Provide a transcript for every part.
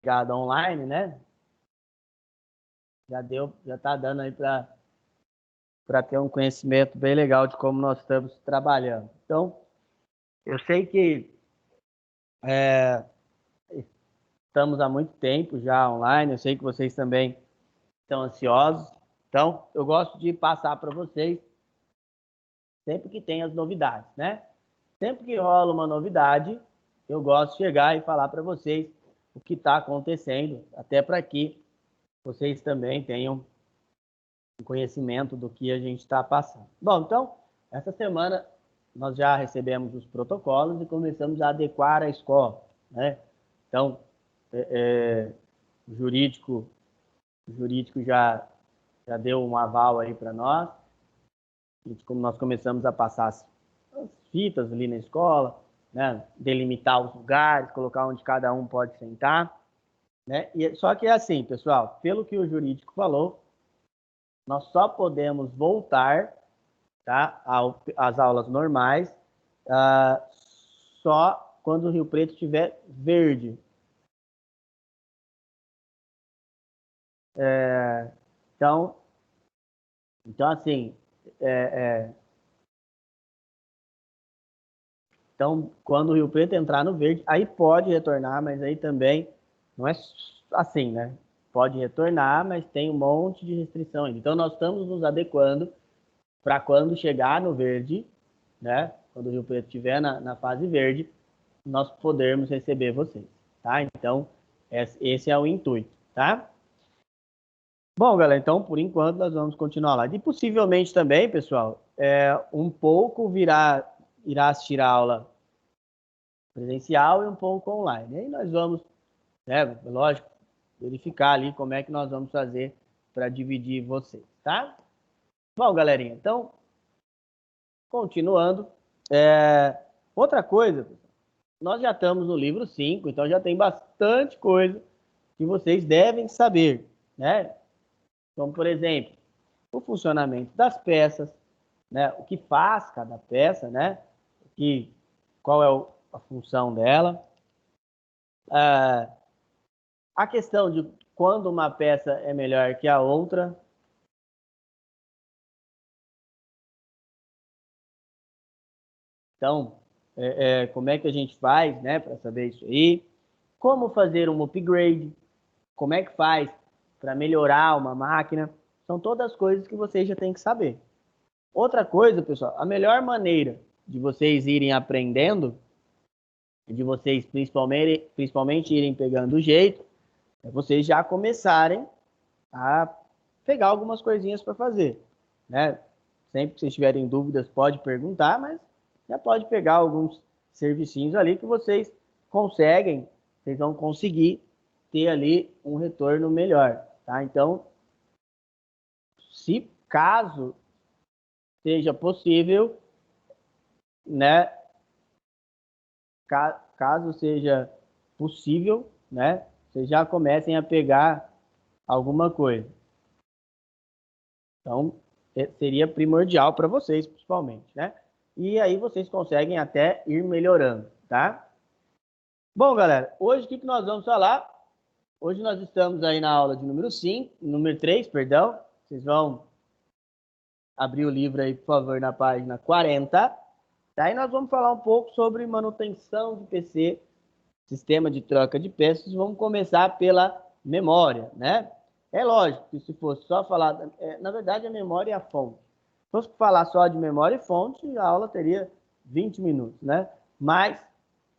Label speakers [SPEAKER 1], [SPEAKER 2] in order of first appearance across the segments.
[SPEAKER 1] aplicada online, né? Já está dando aí para ter um conhecimento bem legal de como nós estamos trabalhando. Então, eu sei que estamos há muito tempo já online, eu sei que vocês também estão ansiosos. Então, eu gosto de passar para vocês sempre que tem as novidades, né? Sempre que rola uma novidade, eu gosto de chegar e falar para vocês o que está acontecendo, até para que vocês também tenham um conhecimento do que a gente está passando. Bom, então, essa semana nós já recebemos os protocolos e começamos a adequar a escola, né? Então, o jurídico já deu um aval aí para nós. Como nós começamos a passar as fitas ali na escola, né? Delimitar os lugares, colocar onde cada um pode sentar, né? Só que é assim, pessoal, pelo que o jurídico falou, nós só podemos voltar, tá, às aulas normais só quando o Rio Preto estiver verde. Então assim, então, quando o Rio Preto entrar no verde, aí pode retornar, mas aí também não é assim, né? Pode retornar, mas tem um monte de restrição ainda. Então, nós estamos nos adequando para quando chegar no verde, né? Quando o Rio Preto estiver na fase verde, nós podermos receber vocês, tá? Então, esse é o intuito, tá? Bom, galera, então, por enquanto, nós vamos continuar lá. E possivelmente também, pessoal, um pouco irá assistir a aula presencial e um pouco online. E aí nós vamos, né, lógico, verificar ali como é que nós vamos fazer para dividir vocês, tá? Bom, galerinha, então, continuando. Outra coisa, nós já estamos no livro 5, então já tem bastante coisa que vocês devem saber, né? Como, por exemplo, o funcionamento das peças, né? O que faz cada peça, né? Qual é a função dela. A questão de quando uma peça é melhor que a outra. Então, como é que a gente faz, né, para saber isso aí? Como fazer um upgrade? Como é que faz para melhorar uma máquina? São todas coisas que vocês já têm que saber. Outra coisa, pessoal, a melhor maneira de vocês irem aprendendo, de vocês principalmente irem pegando o jeito, é vocês já começarem a pegar algumas coisinhas para fazer, né? Sempre que vocês tiverem dúvidas, pode perguntar, mas já pode pegar alguns servicinhos ali que vocês vão conseguir ter ali um retorno melhor, tá? Então, se caso seja possível, né? Caso seja possível, né? Vocês já comecem a pegar alguma coisa. Então, seria primordial para vocês, principalmente, né? E aí vocês conseguem até ir melhorando, tá? Bom, galera, hoje o que nós vamos falar? Hoje nós estamos aí na aula de número 3, perdão. Vocês vão abrir o livro aí, por favor, na página 40. Tá? E nós vamos falar um pouco sobre manutenção de PC, sistema de troca de peças. Vamos começar pela memória, né? É lógico que se fosse só falar... na verdade, a memória é a fonte. Se fosse falar só de memória e fonte, a aula teria 20 minutos, né? Mas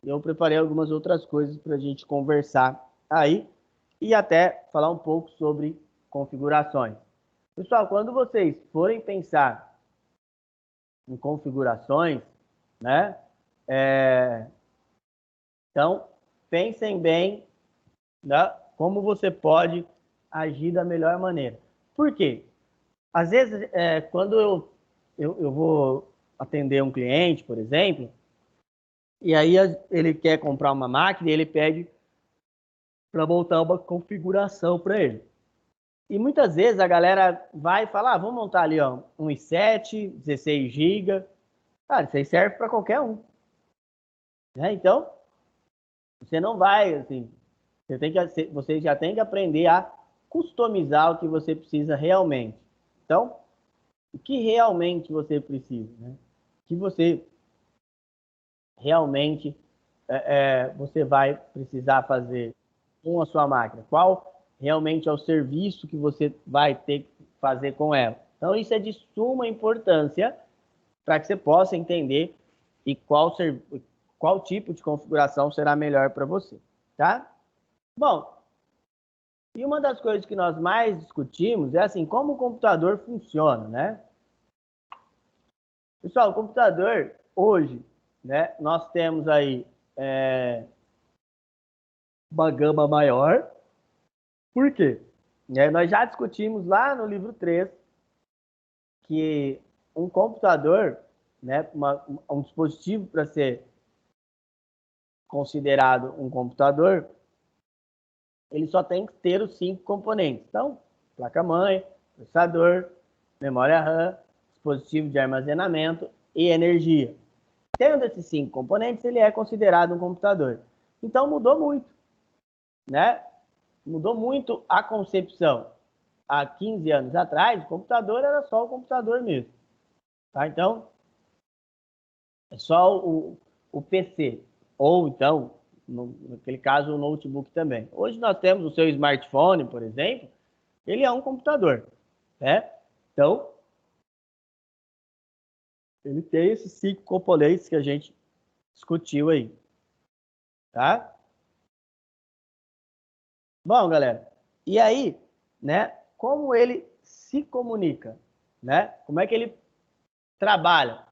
[SPEAKER 1] eu preparei algumas outras coisas para a gente conversar aí e até falar um pouco sobre configurações. Pessoal, quando vocês forem pensar em configurações, né? Então, pensem bem, né, como você pode agir da melhor maneira. Por quê? Às vezes, quando eu vou atender um cliente, por exemplo, e aí ele quer comprar uma máquina e ele pede para montar uma configuração para ele. E muitas vezes a galera vai falar, vamos montar ali ó, um i7, 16 GB. Cara, isso aí serve para qualquer um. Né? Então, você não vai, assim, Você já tem que aprender a customizar o que você precisa realmente. Então, o que realmente você precisa, né? O que você realmente você vai precisar fazer com a sua máquina? Qual realmente é o serviço que você vai ter que fazer com ela? Então, isso é de suma importância para que você possa entender e qual tipo de configuração será melhor para você, tá? Bom, e uma das coisas que nós mais discutimos é assim, como o computador funciona, né? Pessoal, o computador, hoje, né, nós temos aí uma gama maior. Por quê? Nós já discutimos lá no livro 3 que um computador, né, um dispositivo para ser considerado um computador, ele só tem que ter os 5 componentes. Então, placa-mãe, processador, memória RAM, dispositivo de armazenamento e energia. Tendo esses 5 componentes, ele é considerado um computador. Então, mudou muito, né? Mudou muito a concepção. Há 15 anos atrás, o computador era só o computador mesmo. Tá? Então, é só o PC. Ou, então, naquele caso, o notebook também. Hoje nós temos o seu smartphone, por exemplo, ele é um computador. Né? Então, ele tem esses 5 componentes que a gente discutiu aí. Tá? Bom, galera, e aí, né, como ele se comunica, né? Como é que ele trabalha?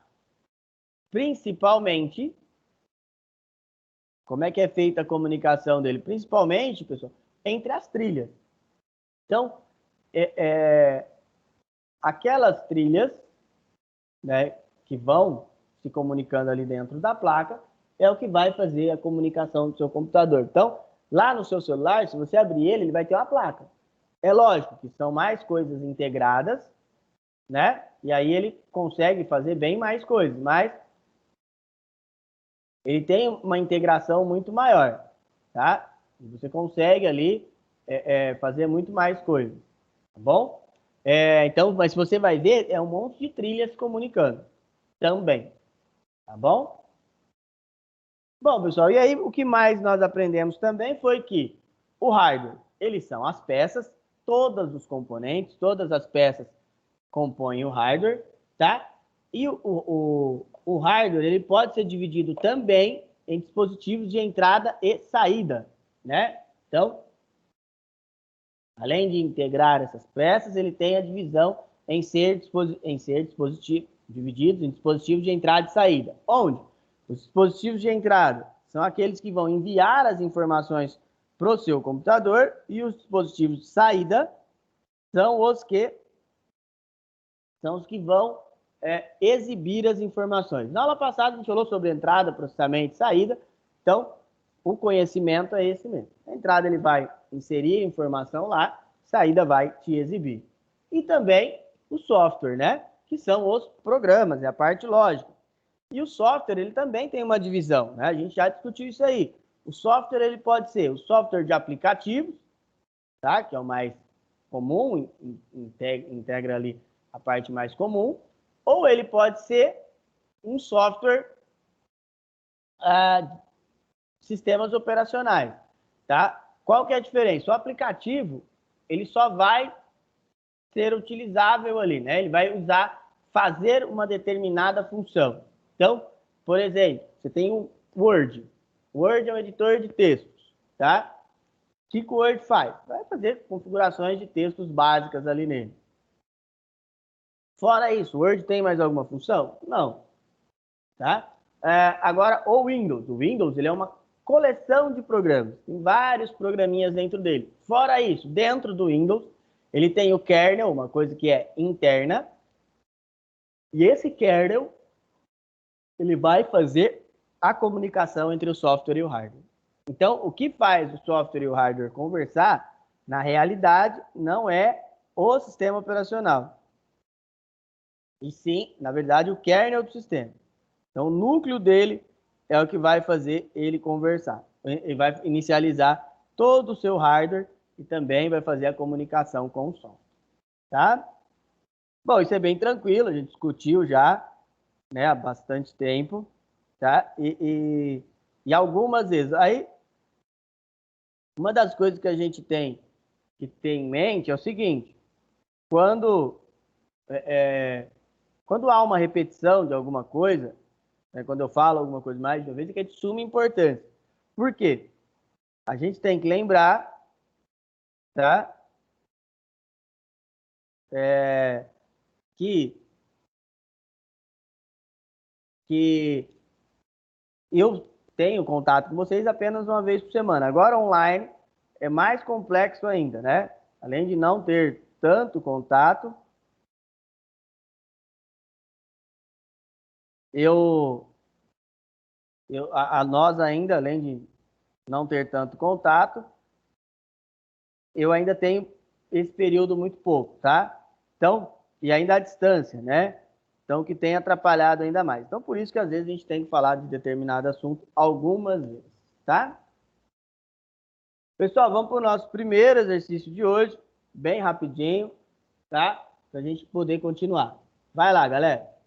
[SPEAKER 1] Principalmente, como é que é feita a comunicação dele? Principalmente, pessoal, entre as trilhas. Então, aquelas trilhas, né, que vão se comunicando ali dentro da placa, é o que vai fazer a comunicação do seu computador. Então, lá no seu celular, se você abrir ele vai ter uma placa. É lógico que são mais coisas integradas, né? E aí ele consegue fazer bem mais coisas, mas ele tem uma integração muito maior, tá? E você consegue ali fazer muito mais coisas, tá bom? Então, mas se você vai ver, é um monte de trilhas se comunicando também, tá bom? Bom, pessoal, e aí o que mais nós aprendemos também foi que o hardware, eles são as peças, todos os componentes, todas as peças compõem o hardware, tá? E o hardware, ele pode ser dividido também em dispositivos de entrada e saída, né? Então, além de integrar essas peças, ele tem a divisão em ser divididos em dispositivos de entrada e saída. Onde? Os dispositivos de entrada são aqueles que vão enviar as informações para o seu computador e os dispositivos de saída são os que vão exibir as informações. Na aula passada, a gente falou sobre entrada, processamento e saída. Então, o conhecimento é esse mesmo. A entrada, ele vai inserir a informação lá, saída vai te exibir. E também o software, né? Que são os programas, é a parte lógica. E o software, ele também tem uma divisão, né? A gente já discutiu isso aí. O software, ele pode ser o software de aplicativos, tá? Que é o mais comum, integra ali a parte mais comum, ou ele pode ser um software sistemas operacionais, tá? Qual que é a diferença? O aplicativo, ele só vai ser utilizável ali, né? Ele vai fazer uma determinada função. Então, por exemplo, você tem o Word. O Word é um editor de textos, tá? O que o Word faz? Vai fazer configurações de textos básicas ali nele. Fora isso, o Word tem mais alguma função? Não. Tá? Agora, o Windows, ele é uma coleção de programas. Tem vários programinhas dentro dele. Fora isso, dentro do Windows, ele tem o kernel, uma coisa que é interna. E esse kernel, ele vai fazer a comunicação entre o software e o hardware. Então, o que faz o software e o hardware conversar, na realidade, não é o sistema operacional. E sim, na verdade, o kernel do sistema. Então, o núcleo dele é o que vai fazer ele conversar. Ele vai inicializar todo o seu hardware e também vai fazer a comunicação com o som, tá? Bom, isso é bem tranquilo, a gente discutiu já, né, há bastante tempo, tá? E algumas vezes, aí, uma das coisas que a gente tem que ter em mente é o seguinte, quando, quando há uma repetição de alguma coisa, né, quando eu falo alguma coisa mais de uma vez, é que é de suma importância. Por quê? A gente tem que lembrar, tá? Que, que eu tenho contato com vocês apenas uma vez por semana. Agora, online, é mais complexo ainda, né? Além de não ter tanto contato, eu, a nós ainda, além de não ter tanto contato, eu ainda tenho esse período muito pouco, tá? Então, e ainda à distância, né? Então, que tem atrapalhado ainda mais. Então, por isso que às vezes a gente tem que falar de determinado assunto algumas vezes, tá? Pessoal, vamos para o nosso primeiro exercício de hoje, bem rapidinho, tá? Para a gente poder continuar. Vai lá, galera.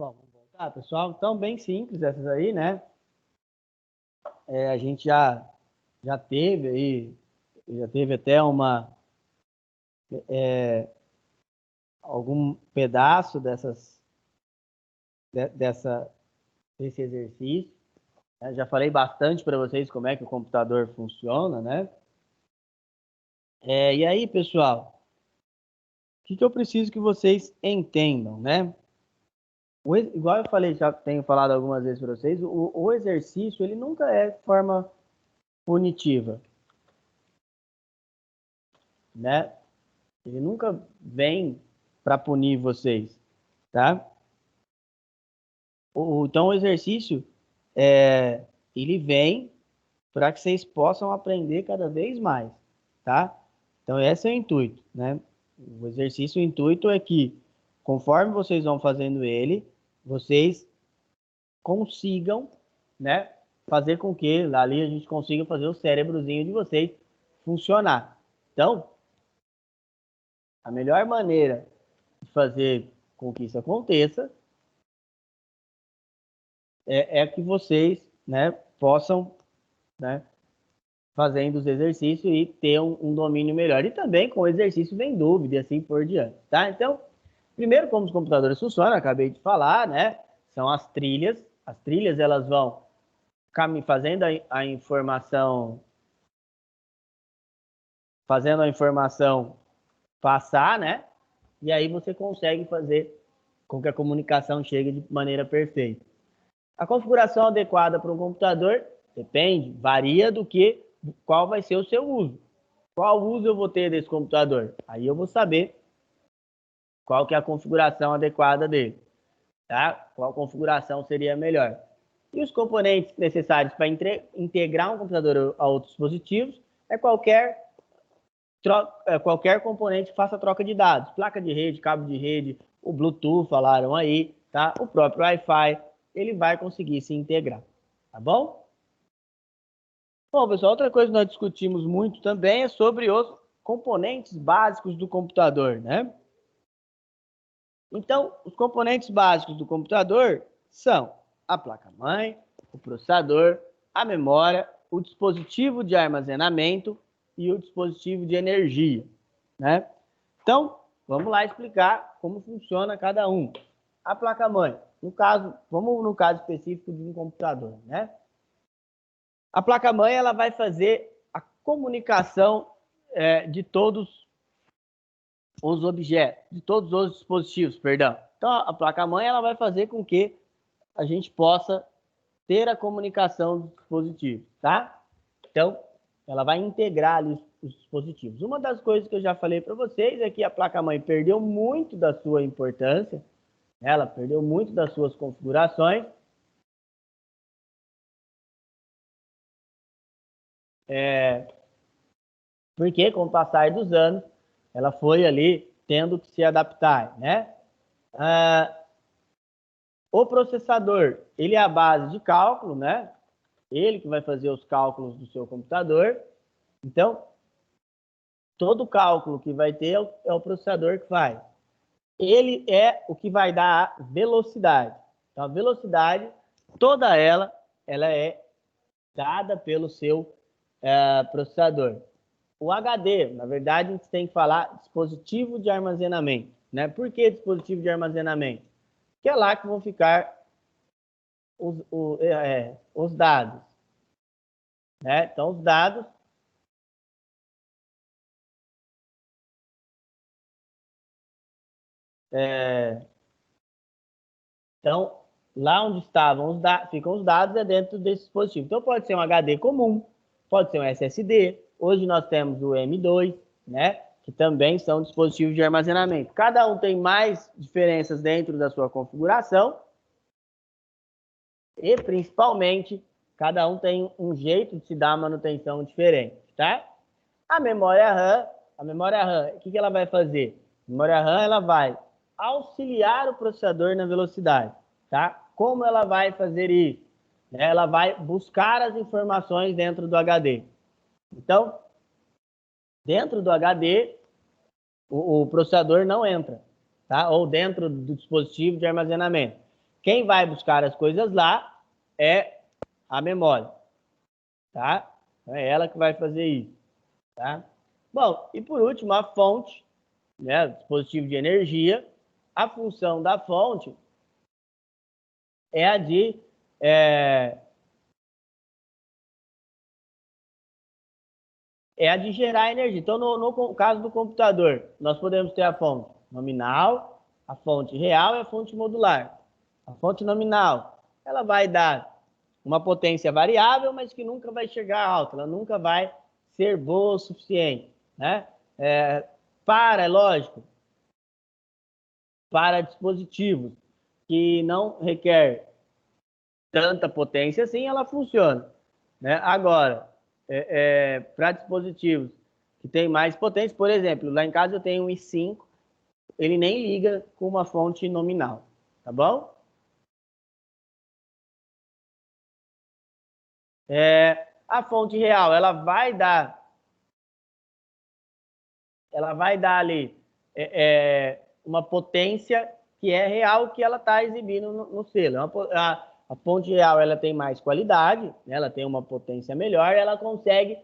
[SPEAKER 1] Bom, vamos voltar, pessoal. Então, bem simples essas aí, né? A gente já teve aí, já teve até algum pedaço desse exercício. Né? Já falei bastante para vocês como é que o computador funciona, né? E aí, pessoal, o que eu preciso que vocês entendam, né? Igual eu falei, já tenho falado algumas vezes para vocês, o exercício ele nunca é de forma punitiva, né? Ele nunca vem para punir vocês, tá? Então o exercício ele vem para que vocês possam aprender cada vez mais, tá? Então esse é o intuito, né? O exercício, o intuito é que conforme vocês vão fazendo ele, vocês consigam, né, fazer com que ali a gente consiga fazer o cérebrozinho de vocês funcionar. Então, a melhor maneira de fazer com que isso aconteça é que vocês, né, possam, né, fazendo os exercícios e ter um domínio melhor. E também com o exercício vem dúvida e assim por diante, tá? Então, primeiro, como os computadores funcionam, acabei de falar, né? São as trilhas. As trilhas, elas vão fazendo a informação passar, né? E aí você consegue fazer com que a comunicação chegue de maneira perfeita. A configuração adequada para um computador depende, varia qual vai ser o seu uso. Qual uso eu vou ter desse computador? Aí eu vou saber qual que é a configuração adequada dele, tá? Qual configuração seria melhor. E os componentes necessários para integrar um computador a outros dispositivos é qualquer componente que faça troca de dados. Placa de rede, cabo de rede, o Bluetooth, falaram aí, tá? O próprio Wi-Fi, ele vai conseguir se integrar, tá bom? Bom, pessoal, outra coisa que nós discutimos muito também é sobre os componentes básicos do computador, né? Então, os componentes básicos do computador são a placa-mãe, o processador, a memória, o dispositivo de armazenamento e o dispositivo de energia, né? Então, vamos lá explicar como funciona cada um. A placa-mãe, vamos no caso específico de um computador, né? A placa-mãe, ela vai fazer a comunicação de todos os objetos, de todos os dispositivos, perdão. Então, a placa-mãe, ela vai fazer com que a gente possa ter a comunicação dos dispositivos, tá? Então, ela vai integrar ali os dispositivos. Uma das coisas que eu já falei para vocês é que a placa-mãe perdeu muito da sua importância, ela perdeu muito das suas configurações, porque com o passar dos anos, ela foi ali tendo que se adaptar, né? O processador, ele é a base de cálculo, né? Ele que vai fazer os cálculos do seu computador. Então, todo cálculo que vai ter é o processador que faz. Ele é o que vai dar a velocidade. Então, a velocidade, toda ela é dada pelo seu processador. O HD, na verdade, a gente tem que falar dispositivo de armazenamento, né? Por que dispositivo de armazenamento? Que é lá que vão ficar os dados, né? Então, os dados então, lá onde ficam os dados é dentro desse dispositivo. Então, pode ser um HD comum, pode ser um SSD. Hoje nós temos o M2, né? Que também são dispositivos de armazenamento. Cada um tem mais diferenças dentro da sua configuração e, principalmente, cada um tem um jeito de se dar manutenção diferente, tá? A memória RAM, o que ela vai fazer? A memória RAM, ela vai auxiliar o processador na velocidade, tá? Como ela vai fazer isso? Ela vai buscar as informações dentro do HD. Então, dentro do HD, o processador não entra, tá? Ou dentro do dispositivo de armazenamento. Quem vai buscar as coisas lá é a memória, tá? É ela que vai fazer isso, tá? Bom, e por último, a fonte, né? Dispositivo de energia. A função da fonte é a de gerar energia. Então, no caso do computador, nós podemos ter a fonte nominal, a fonte real e a fonte modular. A fonte nominal, ela vai dar uma potência variável, mas que nunca vai chegar alta, ela nunca vai ser boa o suficiente, né? É lógico, para dispositivos que não requer tanta potência assim, ela funciona, né? Agora, para dispositivos que tem mais potência, por exemplo, lá em casa eu tenho um i5, ele nem liga com uma fonte nominal, tá bom? A fonte real, ela vai dar ali uma potência que é real que ela está exibindo no selo. A fonte real ela tem mais qualidade, né? Ela tem uma potência melhor, ela consegue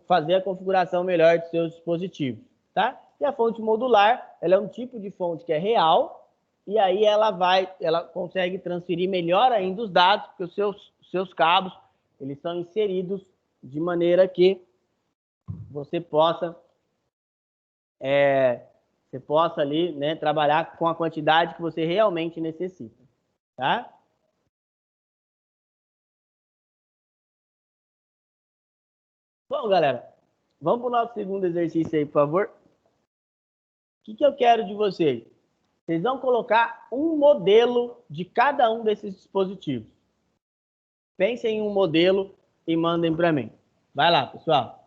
[SPEAKER 1] fazer a configuração melhor de seus dispositivos, tá? E a fonte modular, ela é um tipo de fonte que é real e aí ela consegue transferir melhor ainda os dados, porque os seus cabos eles são inseridos de maneira que você possa ali, né, trabalhar com a quantidade que você realmente necessita, tá? Bom, galera, vamos para o nosso segundo exercício aí, por favor. O que eu quero de vocês? Vocês vão colocar um modelo de cada um desses dispositivos. Pensem em um modelo e mandem para mim. Vai lá, pessoal.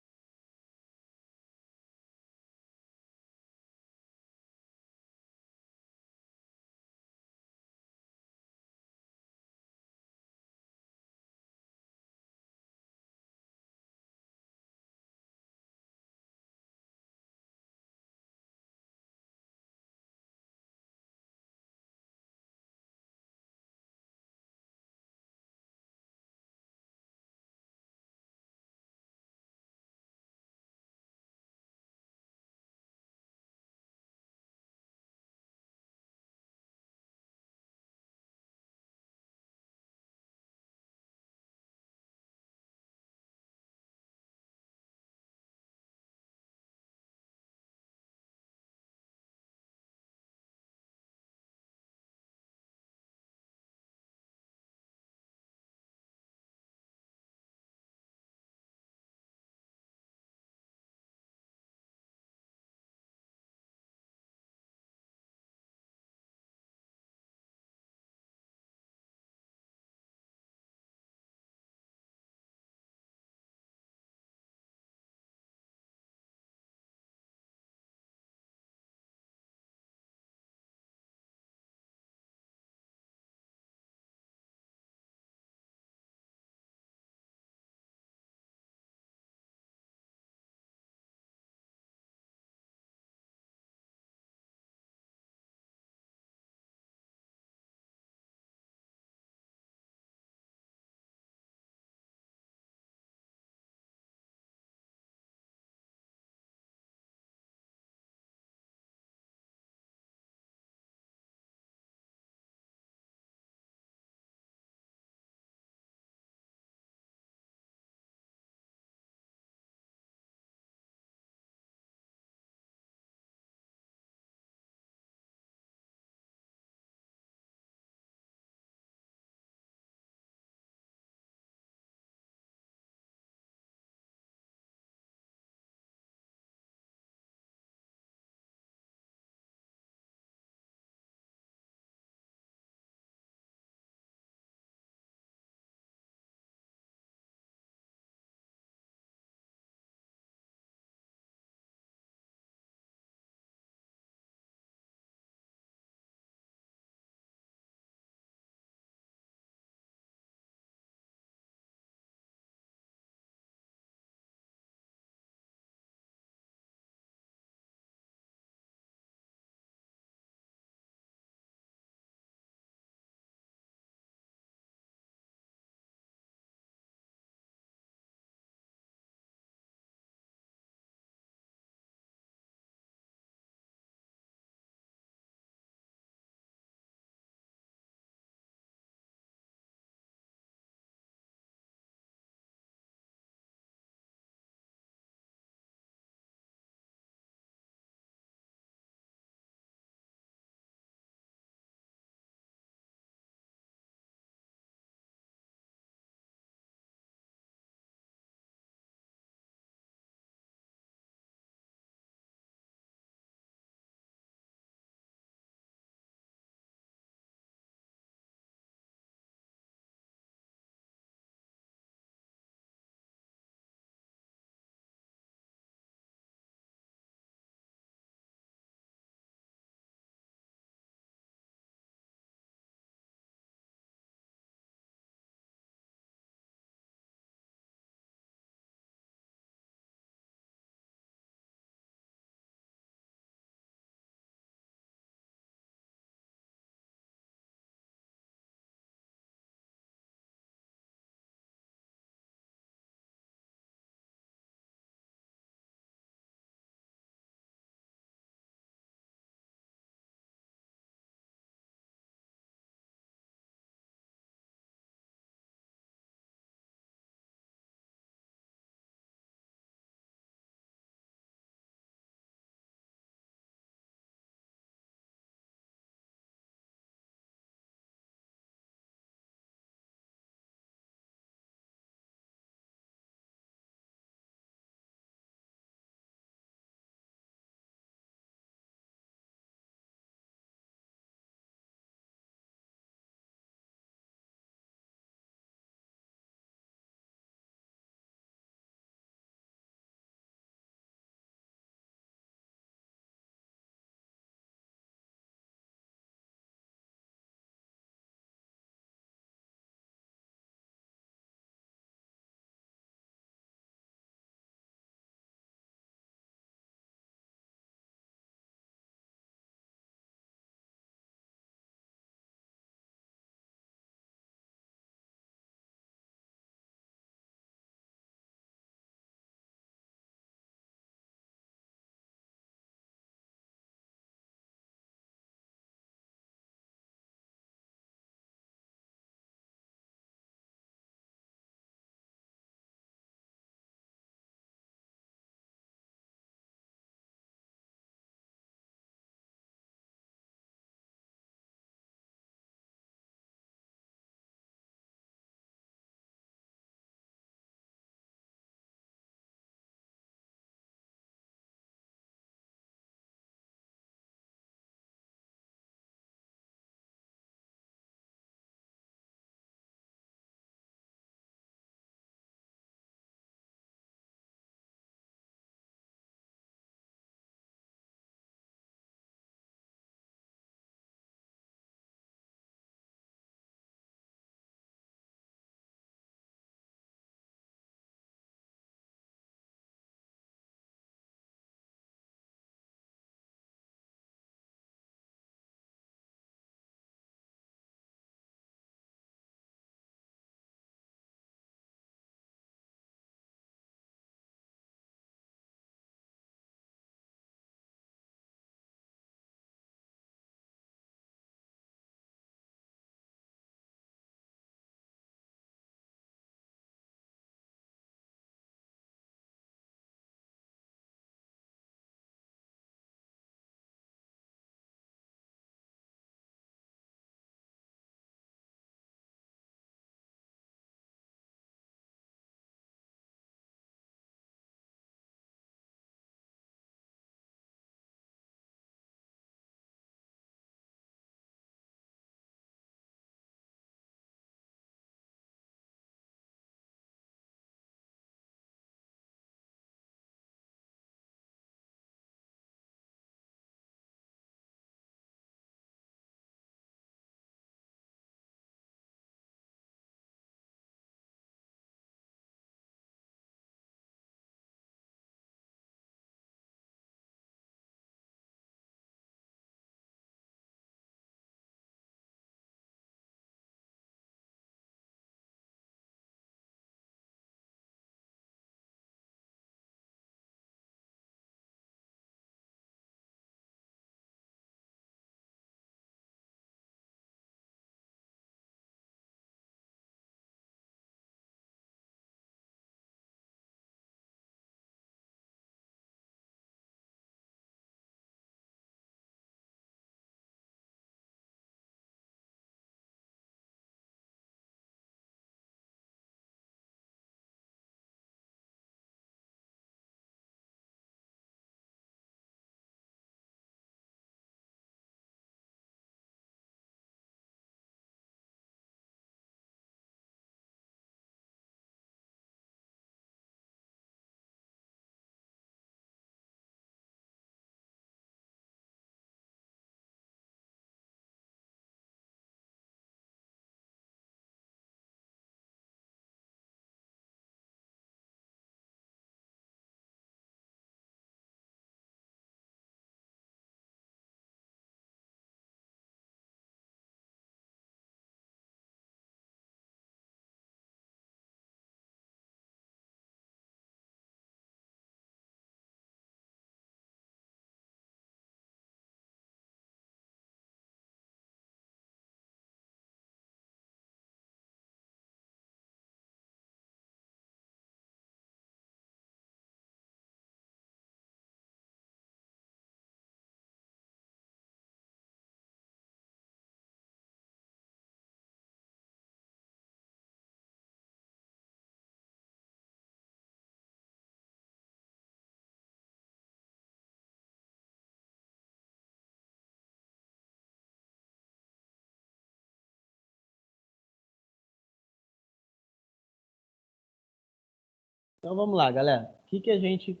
[SPEAKER 1] Então vamos lá, galera. O que a gente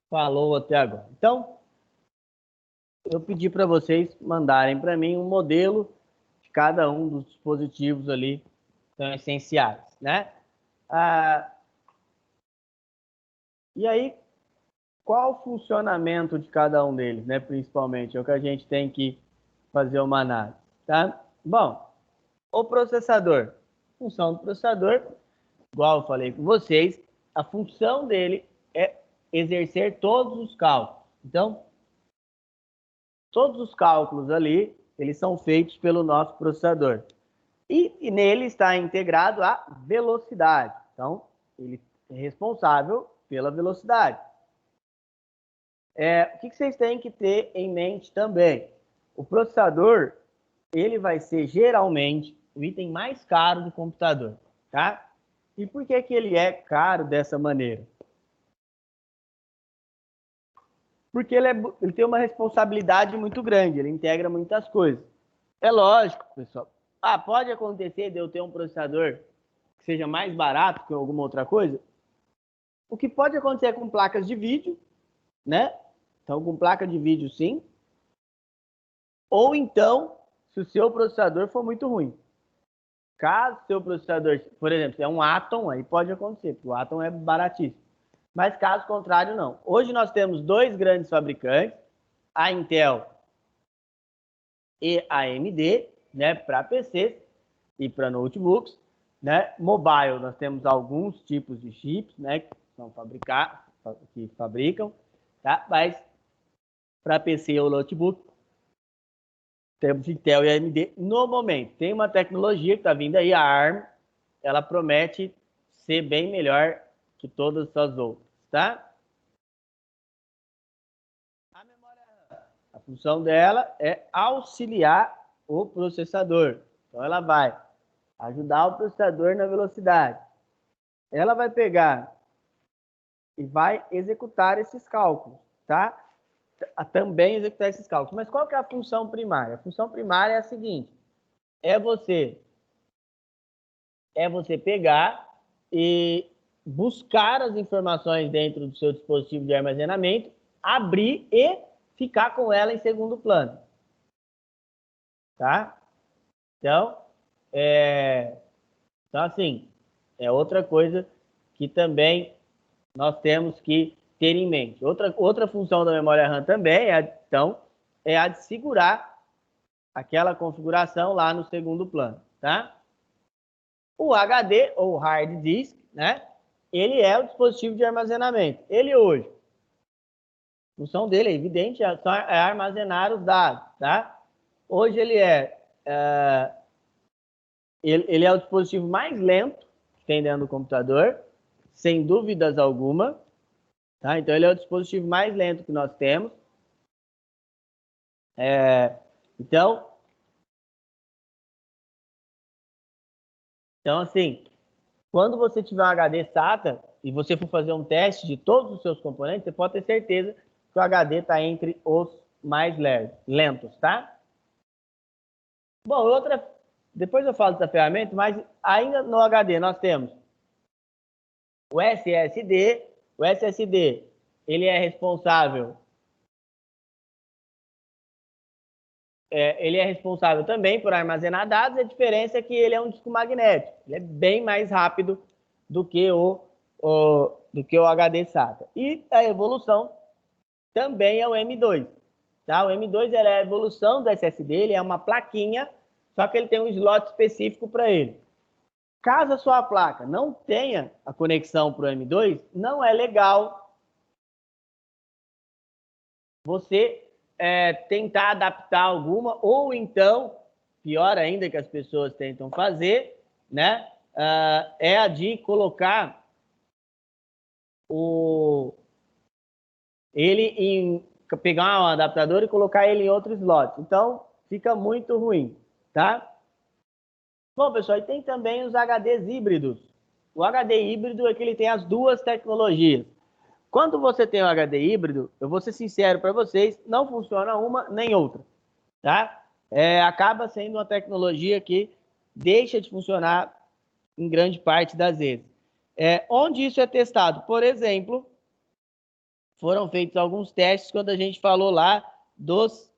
[SPEAKER 1] falou até agora? Então, eu pedi para vocês mandarem para mim um modelo de cada um dos dispositivos ali que são essenciais, né? E aí, qual o funcionamento de cada um deles, né? Principalmente, é o que a gente tem que fazer uma análise, tá? Bom, o processador. Função do processador, igual eu falei com vocês, a função dele é exercer todos os cálculos. Então, todos os cálculos ali, eles são feitos pelo nosso processador. E nele está integrado a velocidade. Então, ele é responsável pela velocidade. O que vocês têm que ter em mente também? O processador, ele vai ser geralmente o item mais caro do computador, tá? E por que ele é caro dessa maneira? Porque ele tem uma responsabilidade muito grande, ele integra muitas coisas. É lógico, pessoal. Pode acontecer de eu ter um processador que seja mais barato que alguma outra coisa? O que pode acontecer com placas de vídeo, né? Então, com placa de vídeo, sim. Ou então, se o seu processador for muito ruim. Caso o seu processador, por exemplo, é um Atom, aí pode acontecer, porque o Atom é baratíssimo. Mas caso contrário, não. Hoje nós temos dois grandes fabricantes, a Intel e a AMD, né, para PCs e para notebooks, né? Mobile, nós temos alguns tipos de chips, né, que fabricam, tá? Mas para PC ou notebook, temos Intel e AMD no momento. Tem uma tecnologia que está vindo aí, a ARM, ela promete ser bem melhor que todas as outras, tá? A memória RAM, a função dela é auxiliar o processador. Então, ela vai ajudar o processador na velocidade. Ela vai pegar e vai executar esses cálculos, tá? Também executar esses cálculos. Mas qual que é a função primária? A função primária é a seguinte: é você pegar e buscar as informações dentro do seu dispositivo de armazenamento, abrir e ficar com ela em segundo plano, tá? Então, assim, é outra coisa que também nós temos que ter em mente. Outra função da memória RAM também é a de segurar aquela configuração lá no segundo plano, tá? O HD, ou hard disk, né? Ele é o dispositivo de armazenamento. Ele hoje, a função dele é evidente, é armazenar os dados, tá? Hoje ele é o dispositivo mais lento que tem dentro do computador, sem dúvidas alguma, tá? Então ele é o dispositivo mais lento que nós temos. Então, assim, quando você tiver um HD SATA e você for fazer um teste de todos os seus componentes, você pode ter certeza que o HD está entre os mais lentos, tá? Bom, depois eu falo dessa ferramenta, mas ainda no HD nós temos o SSD. O SSD, ele é responsável também por armazenar dados. A diferença é que ele é um disco magnético. Ele é bem mais rápido do que o HD SATA. E a evolução também é o M2. Tá? O M2 é a evolução do SSD, ele é uma plaquinha, só que ele tem um slot específico para ele. Caso a sua placa não tenha a conexão para o M2, não é legal você tentar adaptar alguma, ou então, pior ainda que as pessoas tentam fazer, né, é a de colocar pegar um adaptador e colocar ele em outro slot. Então, fica muito ruim, tá? Bom, pessoal, e tem também os HDs híbridos. O HD híbrido é que ele tem as duas tecnologias. Quando você tem o HD híbrido, eu vou ser sincero para vocês, não funciona uma nem outra, tá? Acaba sendo uma tecnologia que deixa de funcionar em grande parte das vezes. Onde isso é testado? Por exemplo, foram feitos alguns testes quando a gente falou lá dos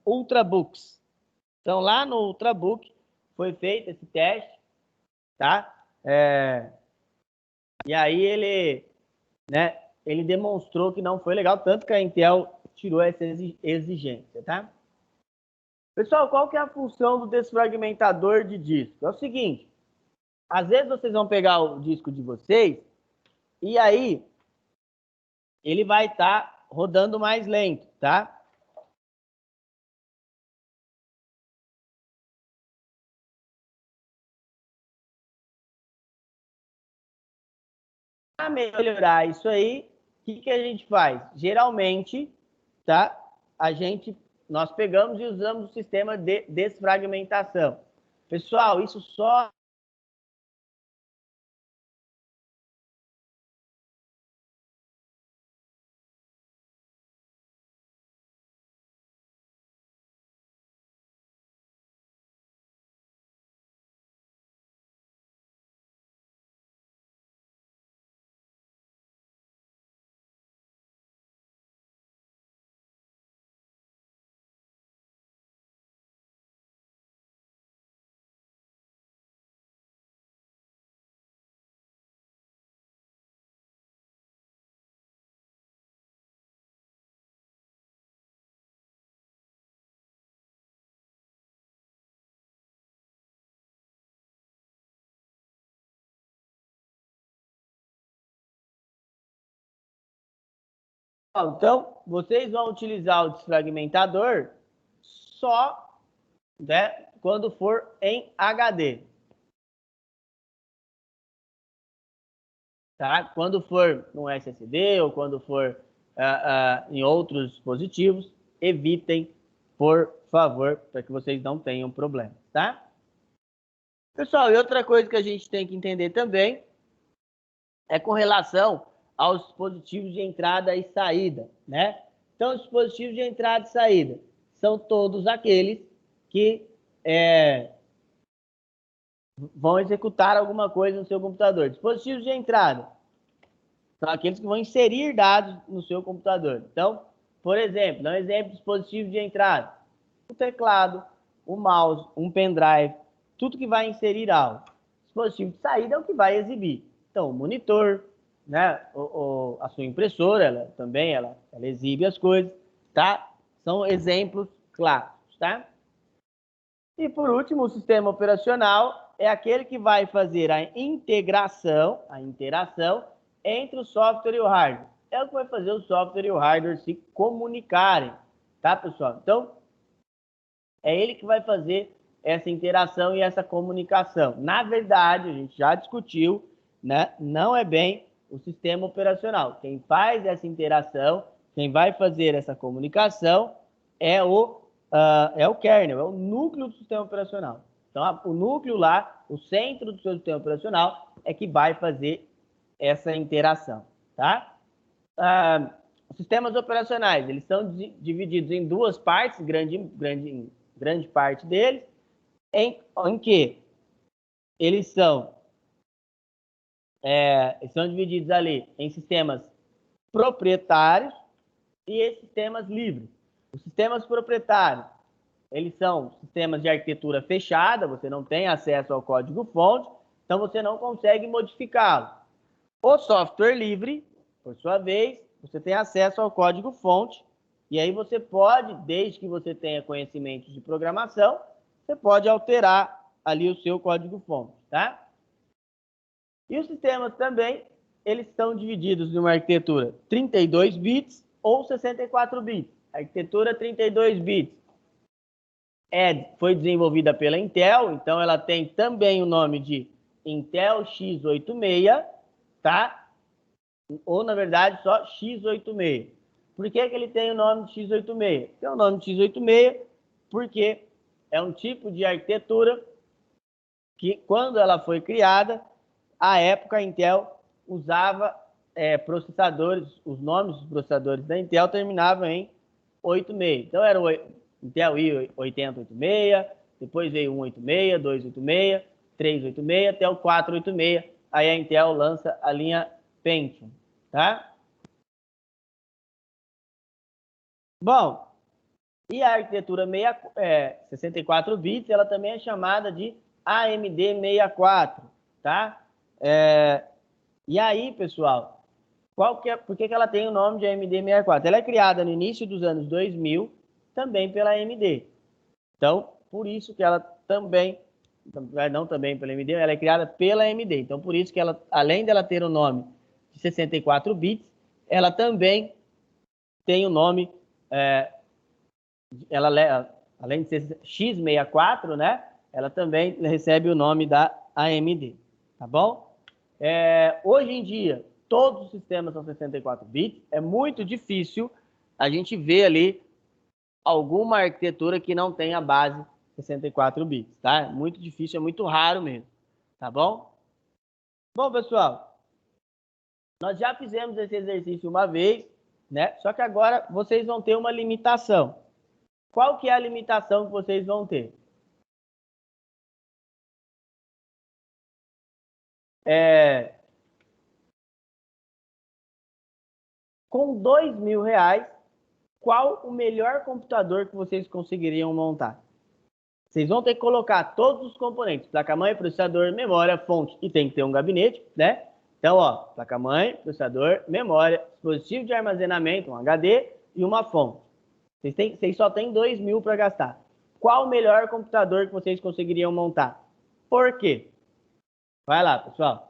[SPEAKER 1] Ultrabooks. Então, lá no Ultrabook foi feito esse teste, tá? E aí ele demonstrou que não foi legal, tanto que a Intel tirou essa exigência, tá? Pessoal, qual que é a função do desfragmentador de disco? É o seguinte, às vezes vocês vão pegar o disco de vocês e aí ele vai estar rodando mais lento, tá? Para melhorar isso aí, o que a gente faz? Geralmente, tá? Nós pegamos e usamos o sistema de desfragmentação. Pessoal, isso só então, vocês vão utilizar o desfragmentador só, né, quando for em HD. Tá? Quando for no SSD ou quando for em outros dispositivos, evitem, por favor, para que vocês não tenham problema, tá? Pessoal, e outra coisa que a gente tem que entender também é com relação aos dispositivos de entrada e saída, né? Então, os dispositivos de entrada e saída são todos aqueles que vão executar alguma coisa no seu computador. Dispositivos de entrada são aqueles que vão inserir dados no seu computador. Então, por exemplo, dá um exemplo de dispositivo de entrada. O teclado, o mouse, um pendrive, tudo que vai inserir algo. Dispositivo de saída é o que vai exibir. Então, o monitor, né? A sua impressora, ela exibe as coisas, tá? São exemplos clássicos, tá? E por último, o sistema operacional é aquele que vai fazer a interação entre o software e o hardware. É o que vai fazer o software e o hardware se comunicarem, tá, pessoal? Então, é ele que vai fazer essa interação e essa comunicação. Na verdade, a gente já discutiu, né? Não é bem o sistema operacional. Quem faz essa interação, quem vai fazer essa comunicação é o kernel, é o núcleo do sistema operacional. Então, o núcleo lá, o centro do seu sistema operacional, é que vai fazer essa interação, tá? Os sistemas operacionais, eles são divididos em duas partes, grande parte deles, em que eles são divididos ali em sistemas proprietários e sistemas livres. Os sistemas proprietários, eles são sistemas de arquitetura fechada, você não tem acesso ao código-fonte, então você não consegue modificá-lo. O software livre, por sua vez, você tem acesso ao código-fonte, e aí você pode, desde que você tenha conhecimento de programação, você pode alterar ali o seu código-fonte, tá? E os sistemas também, eles estão divididos em uma arquitetura 32 bits ou 64 bits. A arquitetura 32 bits foi desenvolvida pela Intel, então ela tem também o nome de Intel x86, tá? Ou, na verdade, só x86. Por que ele tem o nome de x86? Tem o nome de x86 porque é um tipo de arquitetura que, quando ela foi criada, à época a Intel usava processadores, os nomes dos processadores da Intel terminavam em 86. Então era o Intel i8086, depois veio 186, 286, 386, até o 486, aí a Intel lança a linha Pentium, tá? Bom, e a arquitetura 64 bits, ela também é chamada de AMD 64, tá? E aí, pessoal, por que ela tem o nome de AMD 64? Ela é criada no início dos anos 2000, também pela AMD. Então, por isso que ela também, não também pela AMD, ela é criada pela AMD. Então, por isso que ela, além dela ter o nome de 64 bits, ela também tem o nome, além de ser x64, né? Ela também recebe o nome da AMD, tá bom? Hoje em dia, todos os sistemas são 64 bits. É muito difícil a gente ver ali alguma arquitetura que não tenha base 64 bits, tá? É muito difícil, é muito raro mesmo, tá bom? Bom, pessoal, nós já fizemos esse exercício uma vez, né? Só que agora vocês vão ter uma limitação. Qual que é a limitação que vocês vão ter? Com R$ 2.000, qual o melhor computador que vocês conseguiriam montar? Vocês vão ter que colocar todos os componentes, placa-mãe, processador, memória, fonte, e tem que ter um gabinete, né? Então, ó, placa-mãe, processador, memória, dispositivo de armazenamento, um HD e uma fonte. Vocês só têm 2.000 para gastar. Qual o melhor computador que vocês conseguiriam montar? Por quê? Vai lá, pessoal.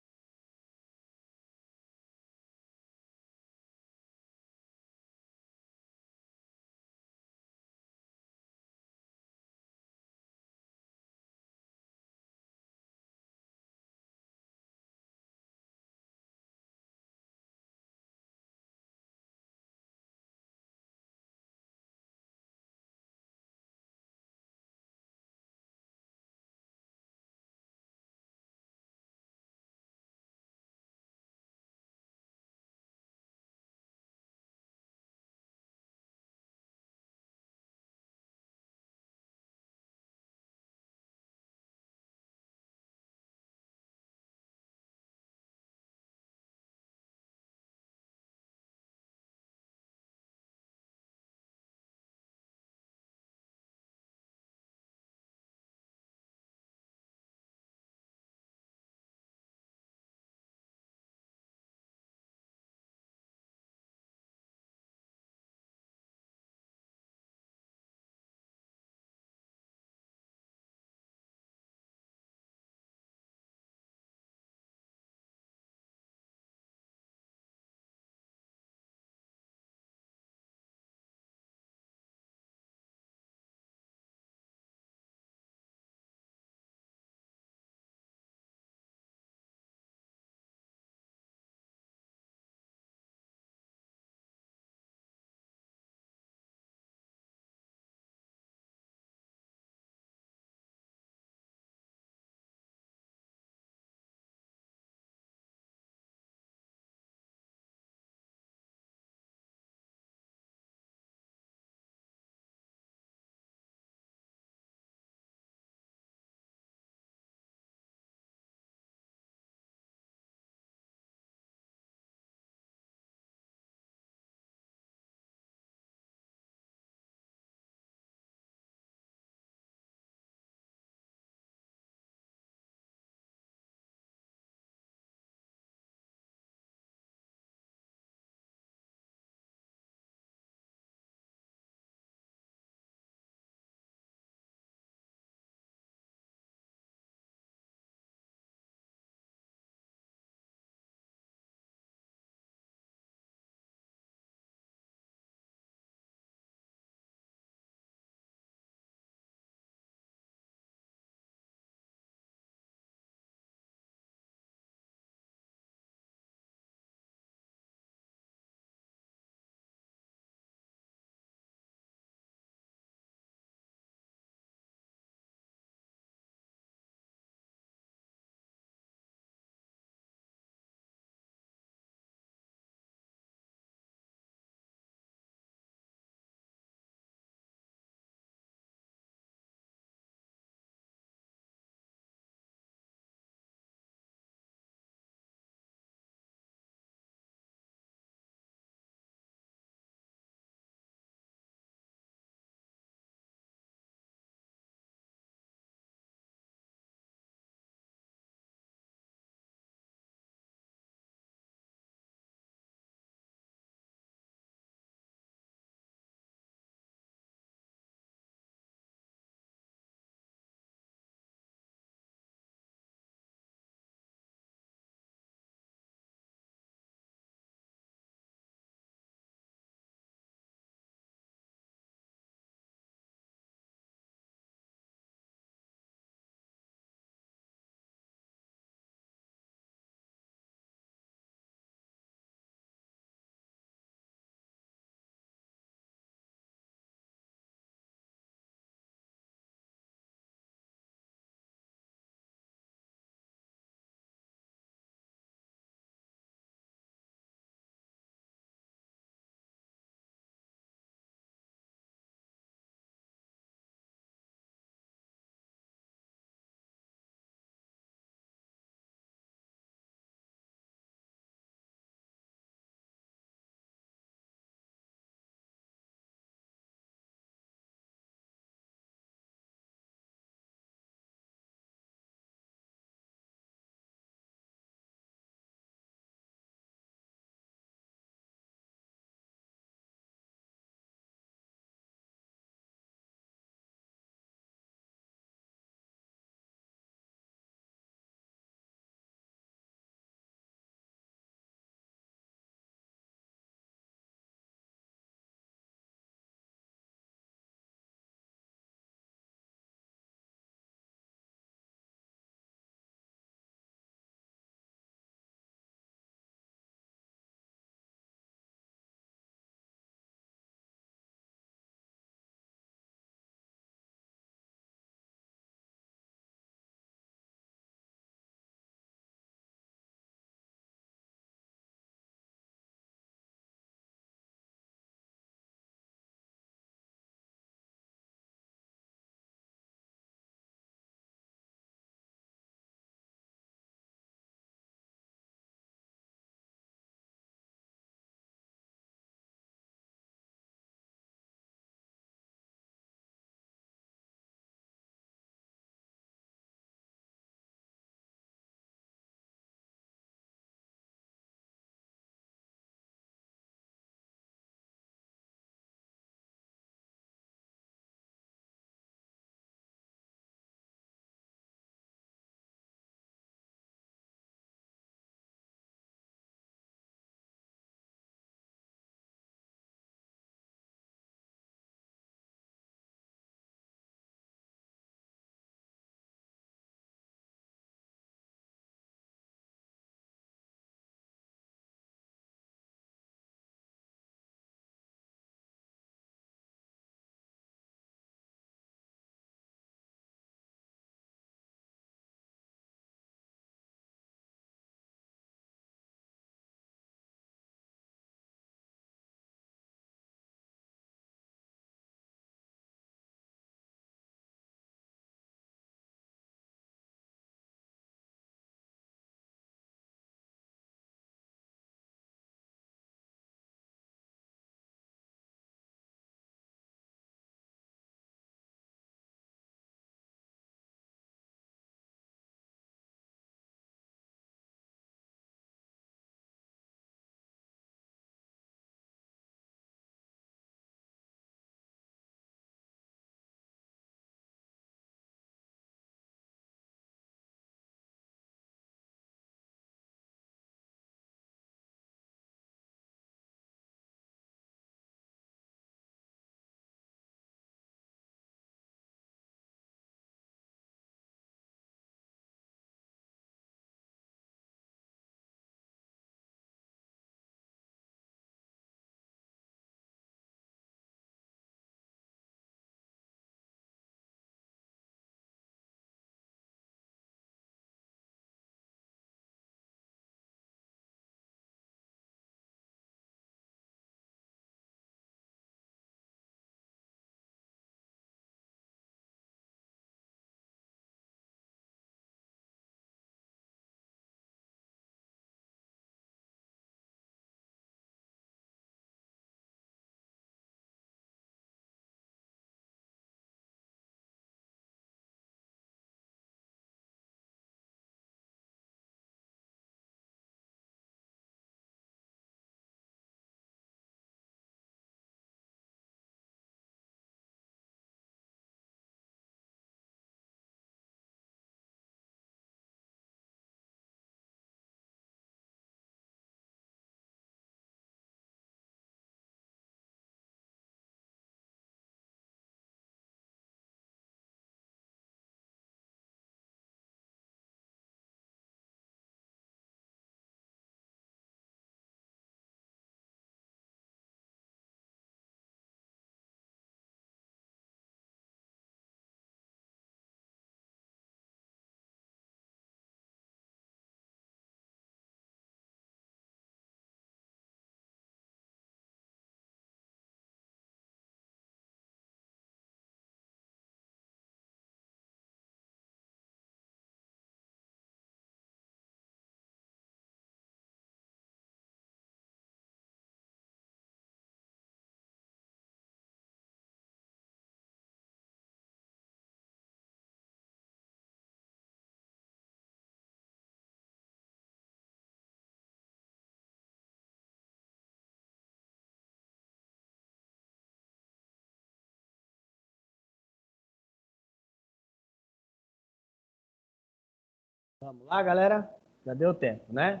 [SPEAKER 1] Vamos lá, galera? Já deu tempo, né?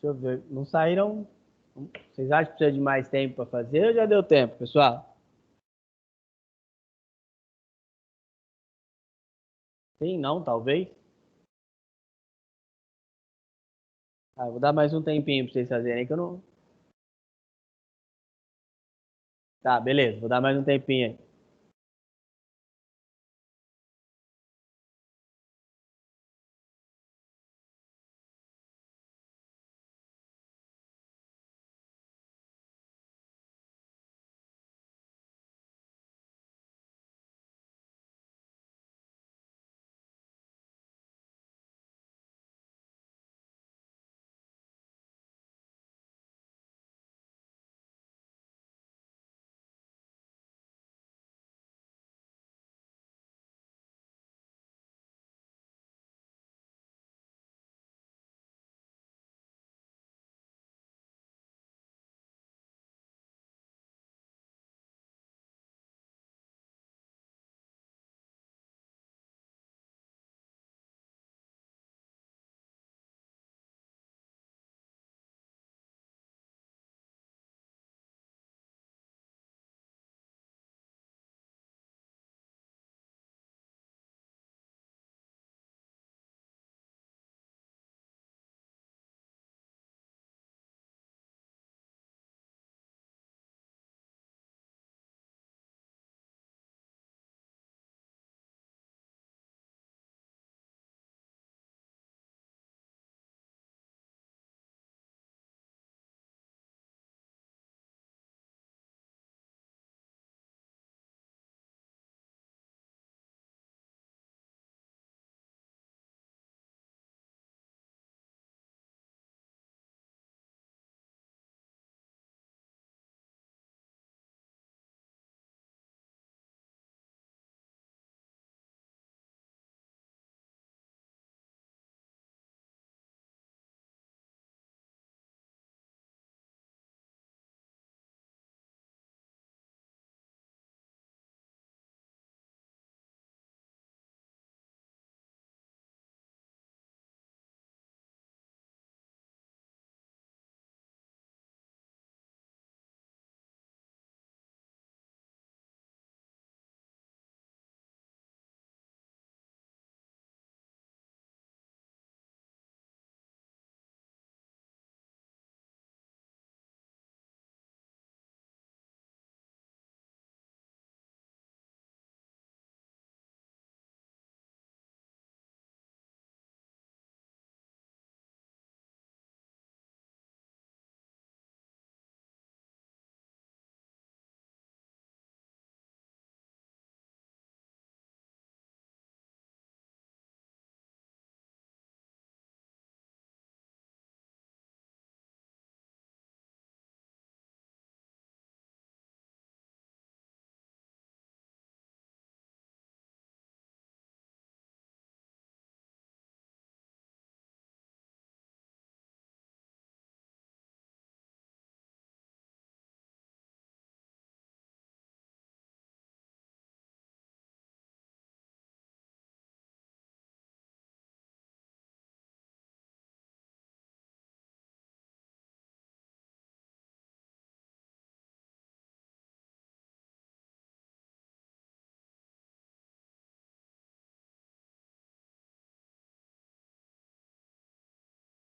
[SPEAKER 1] Deixa eu ver. Não saíram? Vocês acham que precisa de mais tempo para fazer ou já deu tempo, pessoal? Sim, não, talvez. Ah, vou dar mais um tempinho para vocês fazerem, que eu não. Tá, beleza. Vou dar mais um tempinho aí.